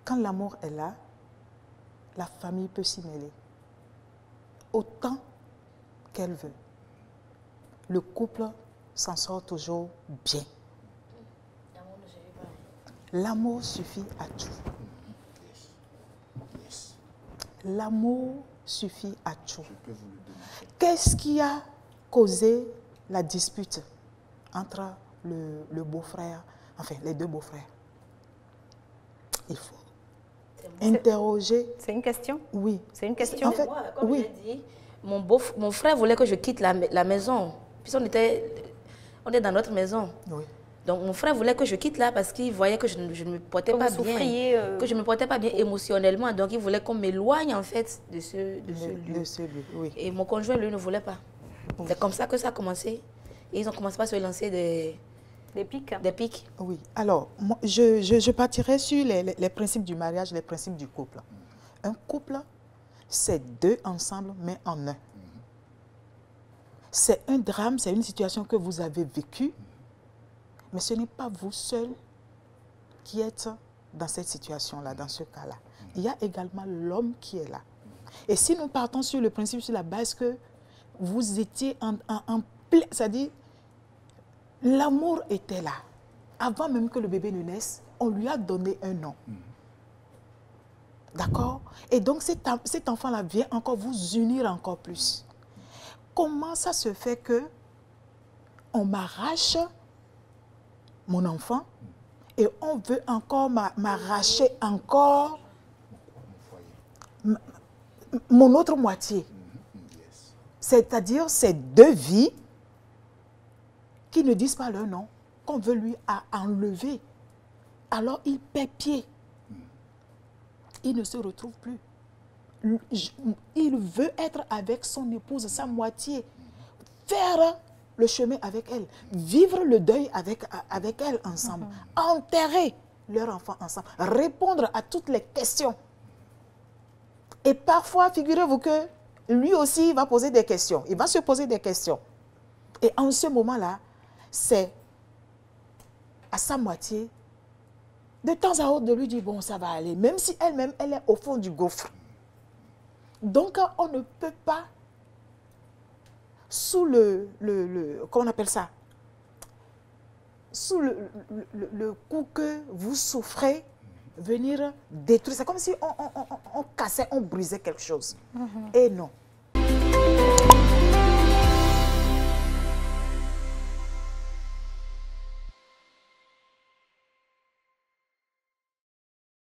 quand l'amour est là, la famille peut s'y mêler. Autant qu'elle veut. Le couple s'en sort toujours bien. L'amour suffit à tout. L'amour suffit à tout. Qu'est-ce qui a causé la dispute entre le beau-frère, enfin les deux beaux-frères? Il faut interroger. C'est une question? Oui. C'est une question? En fait, moi, comme oui. j'ai dit, mon frère voulait que je quitte la maison. Puis on était dans notre maison. Oui. Donc mon frère voulait que je quitte là parce qu'il voyait que je ne me portais pas bien. Que je ne me portais pas bien émotionnellement. Donc il voulait qu'on m'éloigne en fait de ce lieu. Oui. Et mon conjoint, lui, ne voulait pas. Oui. C'est comme ça que ça a commencé. Et ils ont commencé à se lancer des pics. Oui. Alors, moi, je partirai sur les principes du mariage, les principes du couple. Un couple, c'est deux ensemble, mais en un. C'est un drame, c'est une situation que vous avez vécue, mais ce n'est pas vous seul qui êtes dans cette situation-là, dans ce cas-là. Il y a également l'homme qui est là. Et si nous partons sur le principe, sur la base que vous étiez en plein, c'est-à-dire, l'amour était là. Avant même que le bébé ne naisse, on lui a donné un nom. D'accord? Et donc, cet enfant-là vient encore vous unir encore plus. Comment ça se fait que on m'arrache mon enfant et on veut encore m'arracher encore mon autre moitié? C'est-à-dire, ces deux vies qui ne disent pas leur nom, qu'on veut lui enlever. Alors, il perd pied. Il ne se retrouve plus. Il veut être avec son épouse, sa moitié, faire le chemin avec elle, vivre le deuil avec elle ensemble, enterrer leur enfant ensemble, répondre à toutes les questions. Et parfois, figurez-vous que lui aussi va poser des questions. Il va se poser des questions. Et en ce moment-là, c'est à sa moitié, de temps à autre, de lui dire, bon, ça va aller, même si elle-même, elle est au fond du gouffre. Donc, on ne peut pas, sous comment on appelle ça? Sous le coup que vous souffrez, venir détruire. C'est comme si on cassait, on brisait quelque chose. Et non.